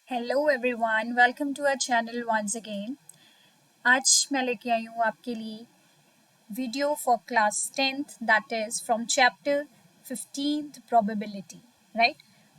Hello everyone, welcome to our channel once again. आज मैं लेके आई हूँ आपके लिए video for class 10th that is from chapter 15th probability. Right,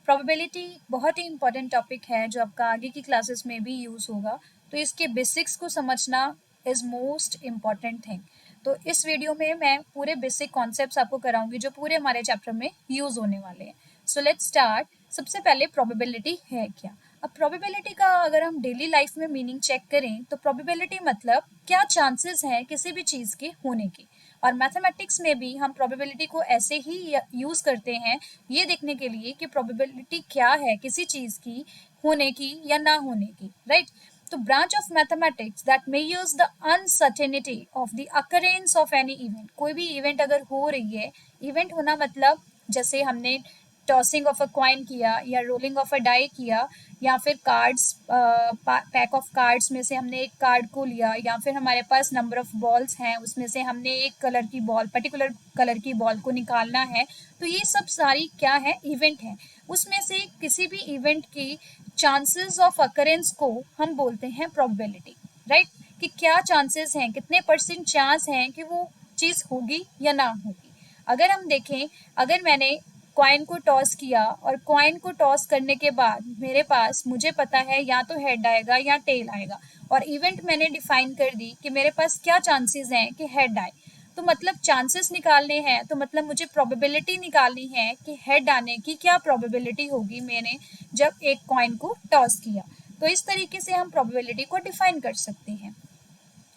probability बहुत ही इंपॉर्टेंट टॉपिक है जो आपका आगे की क्लासेस में भी यूज़ होगा, तो इसके बेसिक्स को समझना इज़ मोस्ट इम्पॉर्टेंट थिंग। तो इस वीडियो में मैं पूरे बेसिक कॉन्सेप्ट्स आपको कराऊंगी जो पूरे हमारे चैप्टर में यूज़ होने वाले हैं। So let's start. सबसे पहले प्रोबेबिलिटी है क्या। अब प्रोबेबिलिटी का अगर हम डेली लाइफ में मीनिंग चेक करें तो प्रोबेबिलिटी मतलब क्या चांसेस हैं किसी भी चीज़ के होने के। और मैथमेटिक्स में भी हम प्रोबेबिलिटी को ऐसे ही यूज़ करते हैं ये देखने के लिए कि प्रोबेबिलिटी क्या है किसी चीज़ की होने की या ना होने की। राइट, तो branch of mathematics that measures the uncertainty of the occurrence of any event. कोई भी इवेंट अगर हो रही है, इवेंट होना मतलब जैसे हमने टॉसिंग ऑफ अ कॉइन किया या रोलिंग ऑफ अ डाई किया या फिर कार्ड्स पैक ऑफ कार्ड्स में से हमने एक कार्ड को लिया या फिर हमारे पास नंबर ऑफ बॉल्स हैं उसमें से हमने एक कलर की बॉल पर्टिकुलर कलर की बॉल को निकालना है। तो ये सब सारी क्या है, इवेंट है। उसमें से किसी भी इवेंट की चांसेस ऑफ अकरेंस को हम बोलते हैं प्रोबेबिलिटी। राइट, कि क्या चांसेस हैं, कितने परसेंट चांस हैं कि वो चीज़ होगी या ना होगी। अगर हम देखें, अगर मैंने कॉइन को टॉस किया और कॉइन को टॉस करने के बाद मेरे पास मुझे पता है या तो हेड आएगा या टेल आएगा और इवेंट मैंने डिफाइन कर दी कि मेरे पास क्या चांसेस हैं कि हेड आए, तो मतलब चांसेस निकालने हैं तो मतलब मुझे प्रोबेबिलिटी निकालनी है कि हेड आने की क्या प्रोबेबिलिटी होगी मैंने जब एक कॉइन को टॉस किया। तो इस तरीके से हम प्रोबेबिलिटी को डिफाइन कर सकते हैं।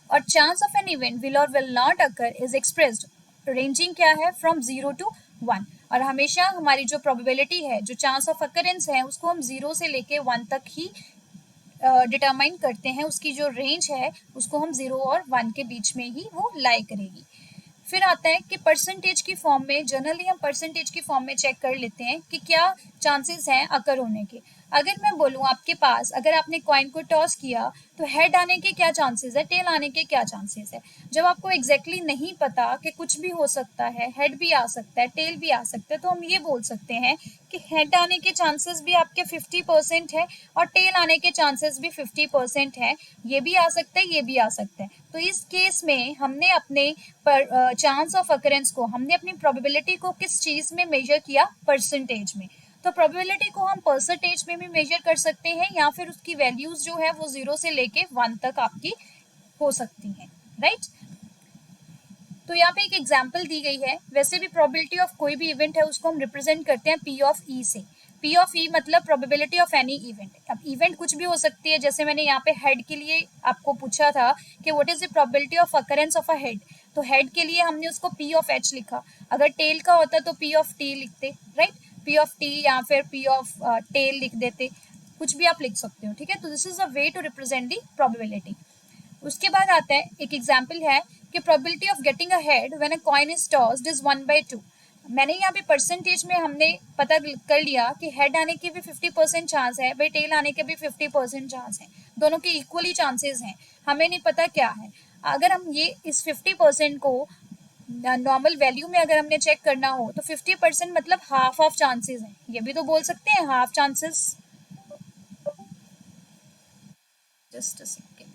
और chance of an event will और will not occur is expressed ranging क्या है, फ्रॉम 0 to 1। और हमेशा हमारी जो प्रोबेबिलिटी है, जो चांस ऑफ अकरेंस है, उसको हम 0 से लेके 1 तक ही डिटरमाइन करते हैं। उसकी जो रेंज है उसको हम 0 और 1 के बीच में ही वो लाई करेगी। फिर आता है कि परसेंटेज की फॉर्म में, जनरली हम परसेंटेज की फॉर्म में चेक कर लेते हैं कि क्या चांसेस हैं अकर होने के। अगर मैं बोलूँ आपके पास, अगर आपने कॉइन को टॉस किया तो हेड आने के क्या चांसेस है, टेल आने के क्या चांसेस है। जब आपको एग्जैक्टली नहीं पता कि कुछ भी हो सकता है, हेड भी आ सकता है टेल भी आ सकता है, तो हम ये बोल सकते हैं कि हेड आने के चांसेस भी आपके 50% है और टेल आने के चांसेस भी 50% है। ये भी आ सकता है, ये भी आ सकता है। तो इस केस में हमने अपने चांस ऑफ अकरेंस को, हमने अपनी प्रोबेबिलिटी को किस चीज़ में मेजर किया, परसेंटेज में। तो प्रोबेबिलिटी को हम परसेंटेज में भी मेजर कर सकते हैं या फिर उसकी वैल्यूज जो है वो 0 से लेके 1 तक आपकी हो सकती हैं। राइट, तो यहाँ पे एक एग्जाम्पल दी गई है। वैसे भी प्रोबेबिलिटी ऑफ कोई भी इवेंट है उसको हम रिप्रेजेंट करते हैं पी ऑफ ई से। पी ऑफ ई मतलब प्रोबेबिलिटी ऑफ एनी इवेंट। अब इवेंट कुछ भी हो सकती है, जैसे मैंने यहाँ पे हेड के लिए आपको पूछा था कि what is the probability of occurrence of a head, तो हेड के लिए हमने उसको पी ऑफ एच लिखा। अगर टेल का होता तो पी ऑफ टी लिखते। राइट, पी ऑफ टी या फिर पी ऑफ टेल लिख देते, कुछ भी आप लिख सकते हो। ठीक है, तो this is a way to represent the probability. उसके बाद आता है एक एग्जाम्पल है कि probability of getting a head when a coin is tossed is 1/2। मैंने यहाँ पे परसेंटेज में हमने पता कर लिया कि हेड आने के भी 50% चांस है, भाई टेल आने के भी 50% चांस है, दोनों के इक्वली चांसेस हैं। हमें नहीं पता क्या है। अगर हम ये इस 50% को नॉर्मल वैल्यू में अगर हमने चेक करना हो तो 50% मतलब हाफ ऑफ चांसेस हैं, ये भी तो बोल सकते हैं half chances. Just a second,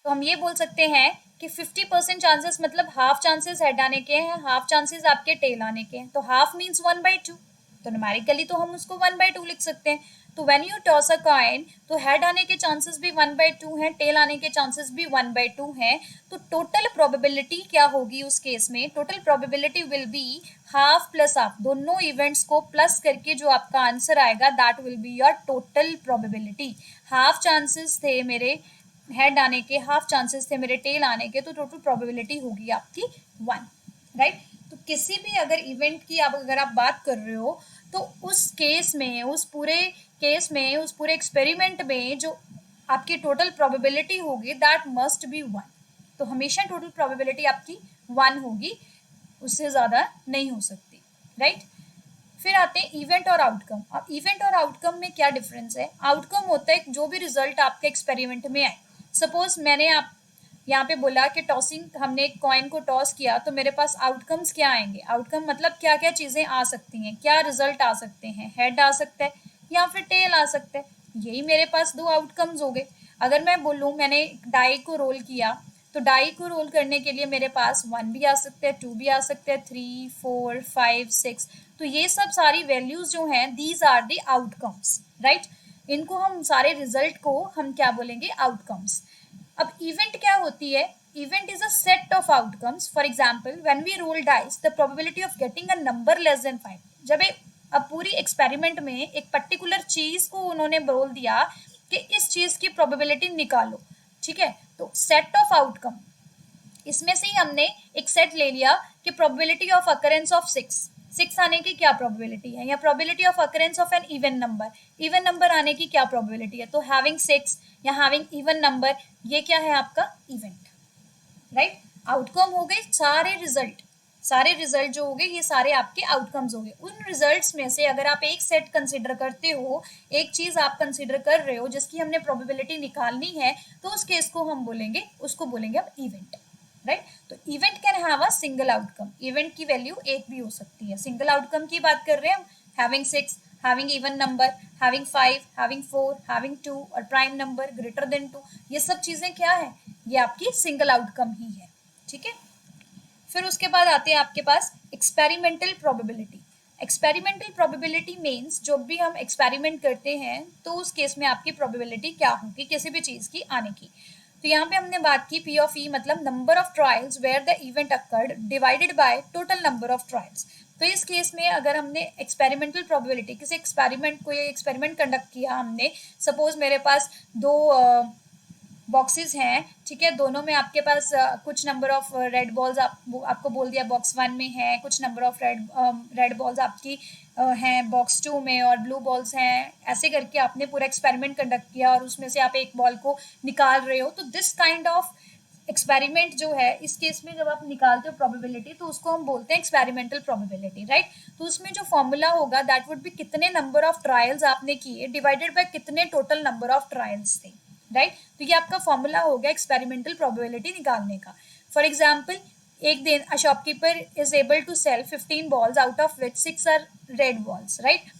तो हम ये बोल सकते हैं कि 50% चांसेस मतलब हाफ चांसेस हेड आने के हैं, हाफ चांसेस आपके टेल आने के हैं। तो हाफ मीन्स 1/2, तो न्यूमेरिकली तो हम उसको 1/2 लिख सकते हैं। तो when you toss a coin तो हेड आने के चांसेस भी 1/2 हैं, टेल आने के चांसेस भी 1/2 हैं। तो टोटल प्रोबेबिलिटी क्या होगी उस केस में, total probability will be half plus half, दोनों इवेंट्स को प्लस करके जो आपका आंसर आएगा that will be your total probability. Half chances थे मेरे हेड आने के, हाफ चांसेस थे मेरे टेल आने के, तो टोटल प्रोबेबिलिटी होगी आपकी 1। राइट, तो किसी भी अगर इवेंट की अगर आप बात कर रहे हो तो उस केस में, उस पूरे केस में, उस पूरे एक्सपेरिमेंट में जो आपकी टोटल प्रोबेबिलिटी होगी दैट मस्ट बी 1। तो हमेशा टोटल प्रोबेबिलिटी आपकी 1 होगी, उससे ज़्यादा नहीं हो सकती। राइट, फिर आते हैं इवेंट और आउटकम। अब इवेंट और आउटकम में क्या डिफरेंस है। आउटकम होता है जो भी रिजल्ट आपके एक्सपेरिमेंट में आए। सपोज मैंने यहाँ पे बोला कि टॉसिंग, हमने एक कॉइन को टॉस किया तो मेरे पास आउटकम्स क्या आएंगे, आउटकम मतलब क्या क्या चीजें आ सकती हैं, क्या रिजल्ट आ सकते हैं, हेड आ सकता है या फिर टेल आ सकता है, यही मेरे पास दो आउटकम्स हो गए। अगर मैं बोलूँ मैंने डाई को रोल किया, तो डाई को रोल करने के लिए मेरे पास 1 भी आ सकता है, 2 भी आ सकता है, 3 4 5 6, तो ये सब सारी वैल्यूज जो हैं these are the outcomes, right. इनको हम सारे रिजल्ट को हम क्या बोलेंगे, आउटकम्स। अब इवेंट क्या होती है, event is a set of outcomes. For example when we roll dice the probability of getting a number less than 5, जब एक, अब पूरी एक्सपेरिमेंट में एक पर्टिकुलर चीज को उन्होंने बोल दिया कि इस चीज की प्रोबेबिलिटी निकालो, ठीक है, तो सेट ऑफ आउटकम, इसमें से ही हमने एक सेट ले लिया कि प्रोबेबिलिटी ऑफ अकरेंस ऑफ 6 आने की क्या प्रोबेबिलिटी है, या probability of occurrence of an even number आने की क्या प्रोबेबिलिटी है, तो हैविंग 6 या हैविंग इवन नंबर, ये क्या है आपका इवेंट, राइट। आउटकम हो गए सारे रिजल्ट, सारे रिजल्ट जो हो गए ये सारे आपके आउटकम्स हो गए। उन रिजल्ट्स में से अगर आप एक सेट कंसिडर करते हो, एक चीज आप कंसिडर कर रहे हो जिसकी हमने प्रोबेबिलिटी निकालनी है, तो उस केस को हम बोलेंगे, उसको बोलेंगे हम इवेंट, राइट। तो event can have a single outcome, event की वैल्यू एक भी हो सकती है, सिंगल आउटकम की बात कर रहे हैं हम, having 6, having even number, having 5, having 4, having 2 और प्राइम नंबर ग्रेटर देन 2, ये सब चीजें क्या है, ये आपकी सिंगल आउटकम ही है, ठीक है। फिर उसके बाद आते हैं आपके पास experimental probability. Experimental probability means जब भी हम एक्सपेरिमेंट करते हैं तो उस केस में आपकी प्रोबेबिलिटी क्या होगी किसी भी चीज की आने की। तो यहाँ पे हमने बात की पी ऑफ ई मतलब number of trials where the event occurred divided by total number of trials. तो इस केस में अगर हमने एक्सपेरिमेंटल प्रोबेबिलिटी, किसी एक्सपेरिमेंट को, ये एक्सपेरिमेंट कंडक्ट किया हमने, सपोज मेरे पास दो बॉक्सेस हैं, ठीक है, दोनों में आपके पास कुछ नंबर ऑफ रेड बॉल्स, आपको बोल दिया बॉक्स 1 में है, कुछ नंबर ऑफ रेड बॉल्स आपकी हैं बॉक्स 2 में और ब्लू बॉल्स हैं, ऐसे करके आपने पूरा एक्सपेरिमेंट कंडक्ट किया और उसमें से आप एक बॉल को निकाल रहे हो। तो दिस काइंड ऑफ एक्सपेरिमेंट जो है, इस केस में जब आप निकालते हो प्रोबेबिलिटी तो उसको हम बोलते हैं एक्सपेरिमेंटल प्रोबेबिलिटी, राइट। तो उसमें जो फॉर्मूला होगा दैट वुड बी कितने नंबर ऑफ ट्रायल्स आपने किए डिवाइडेड बाय कितने टोटल नंबर ऑफ ट्रायल्स थे, राइट। तो ये आपका फॉर्मूला हो गया एक्सपेरिमेंटल प्रोबेबिलिटी निकालने का। फॉर एग्जाम्पल एक दिन a shopkeeper is able to sell 15 balls out of which 6 are red balls, right.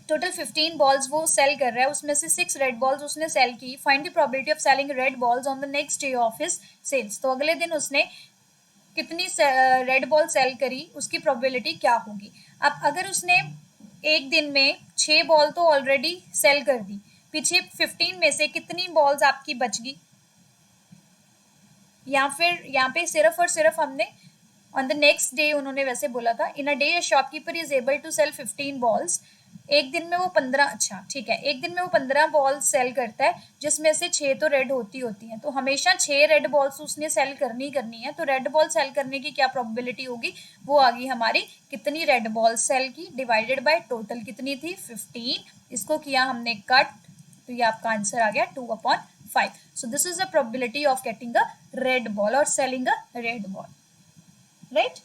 Total 15 balls वो सेल कर रहा है, उसमें से 6 रेड बॉल्स उसने सेल की। Find the probability of selling red balls on the next day of his sales. तो अगले दिन उसने कितनी रेड बॉल सेल करी, उसकी प्रोबेबिलिटी क्या होगी। अब अगर उसने एक दिन में 6 बॉल तो ऑलरेडी सेल कर दी, पीछे 15 में से कितनी बॉल्स आपकी बच गई, या फिर यहाँ पे सिर्फ और सिर्फ हमने ऑन द नेक्स्ट डे, उन्होंने वैसे बोला था in a day shopkeeper is able to sell 15 balls, एक दिन में वो 15, अच्छा ठीक है, एक दिन में वो 15 बॉल्स सेल करता है जिसमें से 6 तो रेड होती हैं, तो हमेशा 6 रेड बॉल्स उसने सेल करनी है। तो रेड बॉल सेल करने की क्या प्रोबेबिलिटी होगी, वो आ गई हमारी कितनी रेड बॉल सेल की डिवाइडेड बाय टोटल कितनी थी 15, इसको किया हमने कट, तो ये आपका आंसर आ गया 2/5। So this is the probability of getting a red ball और selling a red ball, right.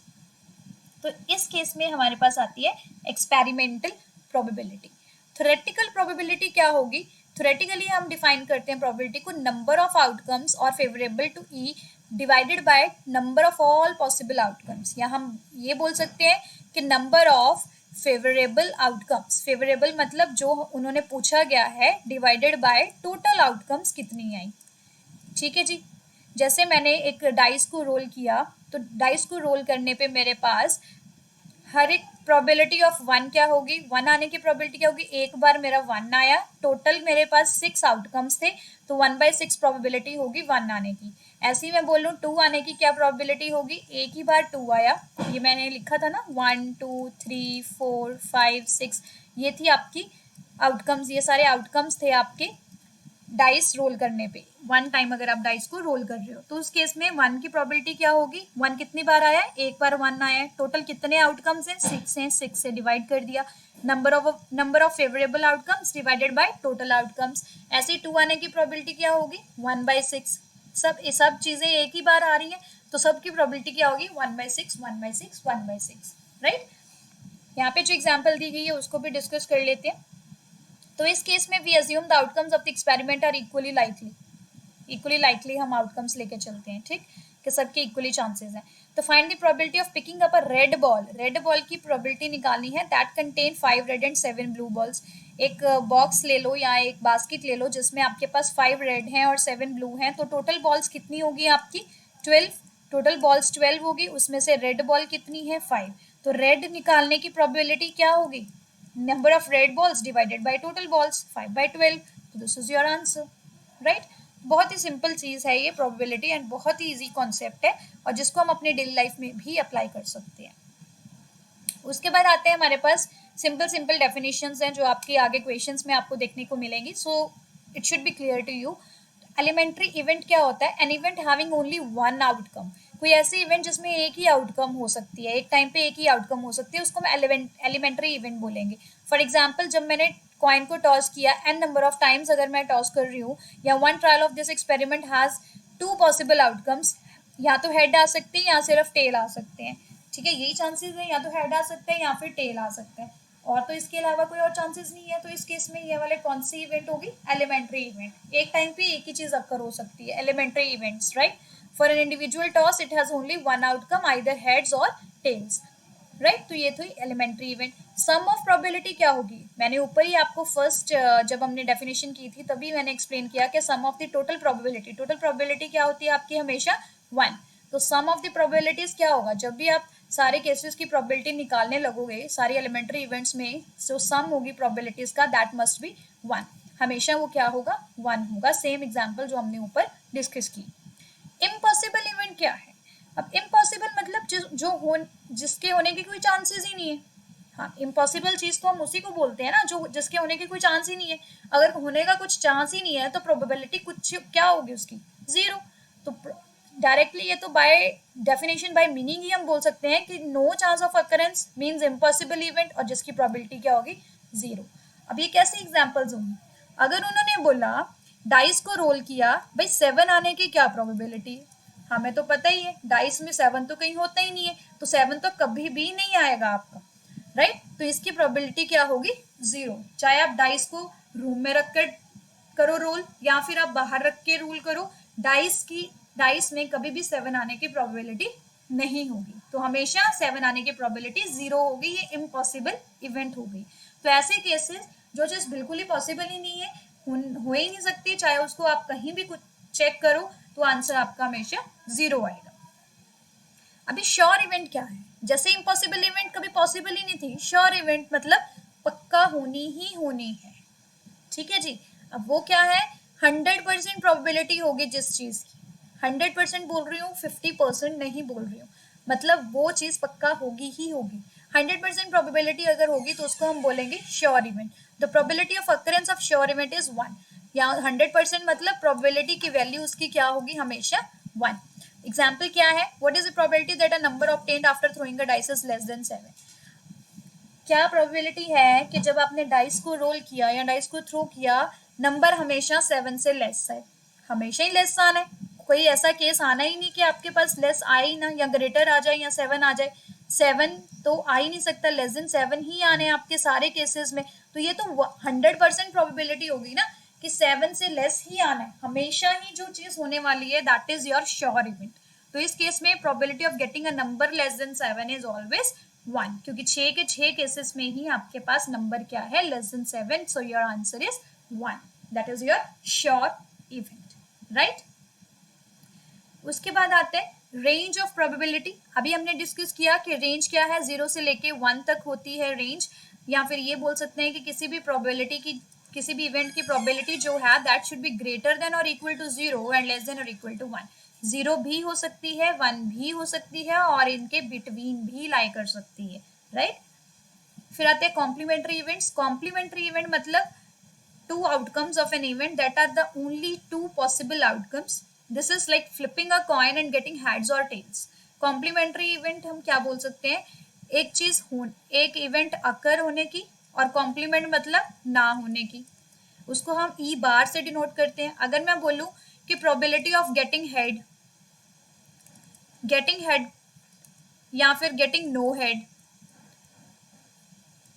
तो इस केस में हमारे पास आती है एक्सपेरिमेंटल प्रोबेबिलिटी। थ्योरेटिकल प्रोबेबिलिटी क्या होगी, थ्योरेटिकली हम डिफाइन करते हैं प्रोबेबिलिटी को नंबर ऑफ आउटकम्स और favourable to E divided by number of all possible outcomes, या हम ये बोल सकते हैं कि number of favourable outcomes, favourable मतलब जो उन्होंने पूछा गया है, डिवाइडेड बाय टोटल आउटकम्स कितनी आई, ठीक है जी। जैसे मैंने एक डाइस को रोल किया, तो डाइस को रोल करने पे मेरे पास हर एक प्रोबेबिलिटी ऑफ 1 क्या होगी, 1 आने की प्रोबेबिलिटी क्या होगी, एक बार मेरा 1 आया, टोटल मेरे पास 6 आउटकम्स थे, तो 1/6 प्रोबेबिलिटी होगी 1 आने की। ऐसे ही मैं बोलूँ 2 आने की क्या प्रोबेबिलिटी होगी, एक ही बार 2 आया, ये मैंने लिखा था ना 1 2 3 4 5 6, ये थी आपकी आउटकम्स, ये सारे आउटकम्स थे आपके डाइस रोल करने पे। 1 टाइम अगर आप डाइस को रोल कर रहे हो तो उस केस में 1 की प्रोबेबिलिटी क्या होगी, 1 कितनी बार आया है, एक बार 1 आया है, टोटल कितने आउटकम्स हैं 6 हैं, 6 से डिवाइड कर दिया, number of favourable outcomes divided by total outcomes. ऐसे ही 2 आने की प्रोबेबिलिटी क्या होगी 1/6, सब चीजें एक ही बार आ रही है तो सबकी प्रोबेबिलिटी क्या होगी 1/6 1/6 1/6, राइट। यहाँ पे जो एग्जाम्पल दी गई है उसको भी डिस्कस कर लेते हैं। तो इस केस में we assume the outcomes of the experiment are equally likely, equally likely हम आउटकम्स लेके चलते हैं, ठीक, कि सबके इक्वली चांसेस हैं। तो find the probability of picking up a red ball, red ball की प्रोबेबिलिटी निकालनी है that contain 5 red and 7 blue balls. एक बॉक्स ले लो या एक बास्केट ले लो जिसमें आपके पास 5 रेड हैं और 7 ब्लू हैं, तो टोटल बॉल्स कितनी होगी आपकी 12, टोटल बॉल्स 12 होगी, उसमें से रेड बॉल कितनी है 5। तो रेड निकालने की प्रोबेबिलिटी क्या होगी, number of red balls divided by total balls 5/12। तो this is your answer, right. बहुत ही सिंपल चीज है ये प्रोबेबिलिटी एंड बहुत ही इजी कॉन्सेप्ट है और जिसको हम अपने डेली लाइफ में भी अप्लाई कर सकते हैं। उसके बाद आते हैं हमारे पास सिंपल डेफिनेशंस हैं जो आपके आगे क्वेश्चंस में आपको देखने को मिलेंगी, so it should be clear to you. Elementary event क्या होता है, an event having only one outcome, कोई ऐसी इवेंट जिसमें एक ही आउटकम हो सकती है, एक टाइम पे एक ही आउटकम हो सकती है, उसको हम एलिमेंट्री इवेंट बोलेंगे। फॉर एग्जाम्पल जब मैंने कॉइन को टॉस किया एन नंबर ऑफ टाइम्स अगर मैं टॉस कर रही हूँ, या one trial of this experiment has 2 possible outcomes, या तो हेड आ सकती है या सिर्फ टेल आ सकते हैं, ठीक है, यही चांसेस है, या तो हेड आ सकते हैं या फिर टेल आ सकते हैं, और तो इसके अलावा कोई और चांसेस नहीं है। तो इस केस में ये वाले कौन सी इवेंट होगी, एलिमेंट्री इवेंट, एक टाइम पे एक ही चीज अक्कर हो सकती है, elementary events, right. For an individual toss it has only one outcome, either heads और टेल्स, राइट। तो ये थी elementary event. Sum of probability क्या होगी, मैंने ऊपर ही आपको फर्स्ट जब हमने डेफिनेशन की थी तभी मैंने एक्सप्लेन किया कि सम ऑफ द टोटल प्रोबेबिलिटी क्या होती है आपकी, हमेशा 1। तो सम ऑफ द प्रोबेबिलिटीज क्या होगा, जब भी आप सारे केसेस की प्रोबेबिलिटी निकालने लगोगे सारी एलिमेंट्री इवेंट्स में, जो सम होगी प्रोबेबिलिटीज का दैट मस्ट बी 1, हमेशा वो क्या होगा 1 होगा। सेम एग्जांपल जो हमने ऊपर डिस्कस की। इम्पॉसिबल इवेंट क्या है, अब इम्पॉसिबल मतलब जिसके होने के कोई चांसेस ही नहीं है। हाँ, इम्पॉसिबल चीज तो हम उसी को बोलते हैं ना जो जिसके होने के कोई चांस ही नहीं है। अगर होने का कुछ चांस ही नहीं है तो प्रोबेबिलिटी कुछ क्या होगी उसकी, 0। तो डायरेक्टली ये तो बाय डेफिनेशन बाय मीनिंग ही हम बोल सकते हैं कि no chance of occurrence means impossible event, और जिसकी प्रोबेबिलिटी क्या होगी 0। अब ये कैसे एग्जांपल्स होंगे, अगर उन्होंने बोला डाइस को रोल किया, भाई 7 आने की क्या प्रोबेबिलिटी, हमें तो पता ही है डाइस में 7 तो कहीं होता ही नहीं है, तो 7 तो कभी भी नहीं आएगा आपका, राइट। तो इसकी प्रोबेबिलिटी क्या होगी 0, चाहे आप डाइस को रूम में रख कर करो रोल या फिर आप बाहर रख के रोल करो, डाइस में कभी भी 7 आने की प्रोबेबिलिटी नहीं होगी। तो हमेशा 7 आने की प्रोबेबिलिटी 0 होगी, ये इम्पॉसिबल इवेंट होगी। तो ऐसे केसेस जो चीज बिल्कुल ही पॉसिबल ही नहीं है, हो ही नहीं सकती, चाहे उसको आप कहीं भी कुछ चेक करो तो आंसर आपका हमेशा 0 आएगा। अभी श्योर इवेंट क्या है, जैसे इम्पॉसिबल इवेंट कभी पॉसिबल ही नहीं थी, श्योर इवेंट मतलब पक्का होनी ही होनी है, ठीक है जी। अब वो क्या है, 100% प्रोबेबिलिटी होगी जिस चीज की, 100% बोल रही हूँ, 50% नहीं बोल रही हूँ, मतलब वो चीज पक्का होगी ही होगी। 100% प्रोबेबिलिटी अगर होगी तो उसको हम बोलेंगे sure event. The probability of occurrence of sure event is 1, या 100% मतलब प्रोबेबिलिटी की वैल्यू उसकी क्या होगी, हमेशा 1। एग्जाम्पल क्या है, what is the probability that a number obtained after throwing a dice is less than 7, क्या प्रोबेबिलिटी है कि जब आपने डाइस को रोल किया या डाइस को थ्रो किया, नंबर हमेशा 7 से लेस है, हमेशा ही लेस आना है, कोई ऐसा केस आना ही नहीं कि आपके पास लेस आए ही ना, या ग्रेटर आ जाए या 7 आ जाए, 7 तो आ ही नहीं सकता, लेस देन 7 ही आने हैं आपके सारे केसेस में। तो ये तो 100% प्रोबेबिलिटी होगी ना कि 7 से लेस ही आना है, हमेशा ही जो चीज होने वाली है that is your sure event. तो इस केस में probability of getting a number less then 7 is always 1, क्योंकि 6 के 6 केसेस में ही आपके पास नंबर क्या है, less than 7, so your answer is 1, that is your sure event, right. उसके बाद आते हैं रेंज ऑफ प्रोबेबिलिटी। अभी हमने डिस्कस किया कि रेंज क्या है, 0 से लेके 1 तक होती है रेंज, या फिर ये बोल सकते हैं कि किसी भी प्रोबेबिलिटी की, किसी भी इवेंट की प्रोबेबिलिटी जो है that should be greater than और equal to 0 and less than और इक्वल टू 1। 0 भी हो सकती है, 1 भी हो सकती है, और इनके बिटवीन भी लाई कर सकती है, राइट। फिर आते हैं कॉम्प्लीमेंट्री इवेंट्स। कॉम्प्लीमेंट्री इवेंट मतलब two outcomes of an event that are the only two possible outcomes. This is like flipping a coin and getting heads or tails. Complementary event हम क्या बोल सकते हैं, एक चीज एक इवेंट अकर होने की, और कॉम्प्लीमेंट मतलब ना होने की, उसको हम ई बार से डिनोट करते हैं। अगर मैं बोलूं कि प्रोबेबिलिटी ऑफ गेटिंग हेड या फिर getting no head,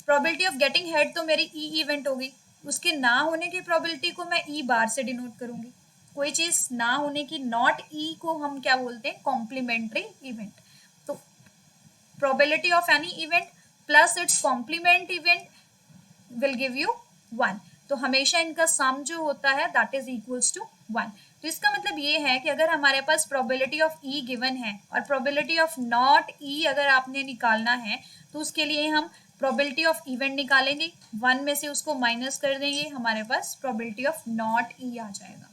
probability of getting head तो मेरी ई इवेंट होगी, उसके ना होने की प्रोबेबिलिटी को मैं ई बार से डिनोट करूंगी, कोई चीज ना होने की नॉट ई को हम क्या बोलते हैं, कॉम्प्लीमेंट्री इवेंट। तो probability of any event plus its complement event will give you 1। तो हमेशा इनका सम जो होता है दैट इज इक्वल्स टू 1। तो इसका मतलब ये है कि अगर हमारे पास प्रोबेबिलिटी ऑफ ई गिवन है और प्रोबेबिलिटी ऑफ नॉट ई अगर आपने निकालना है तो उसके लिए हम प्रोबेबिलिटी ऑफ इवेंट निकालेंगे, 1 में से उसको माइनस कर देंगे, हमारे पास प्रोबेबिलिटी ऑफ नॉट ई आ जाएगा।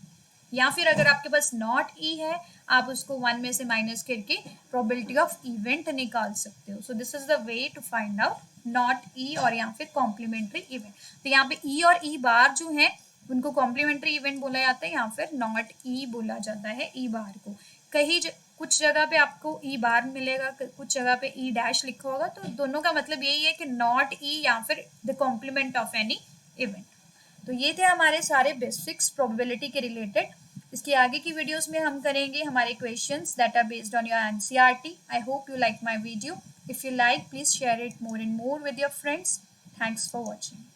या फिर अगर आपके पास नॉट ई है आप उसको 1 में से माइनस करके प्रोबेबिलिटी ऑफ इवेंट निकाल सकते हो। So this is the way to find out not E और यहाँ फिर कॉम्प्लीमेंट्री इवेंट। तो यहाँ पे ई और ई बार जो है उनको कॉम्प्लीमेंट्री इवेंट बोला जाता है, यहाँ फिर नॉट ई बोला जाता है ई बार को। कहीं कुछ जगह पे आपको ई बार मिलेगा, कुछ जगह पे ई डैश लिखा होगा, तो दोनों का मतलब यही है कि नॉट ई या फिर the complement of any event. तो ये थे हमारे सारे बेसिक्स प्रोबेबिलिटी के रिलेटेड। इसके आगे की वीडियोस में हम करेंगे हमारे questions that are based on your NCERT. I hope you like my video. If you like, please share it more and more with your friends. Thanks for watching.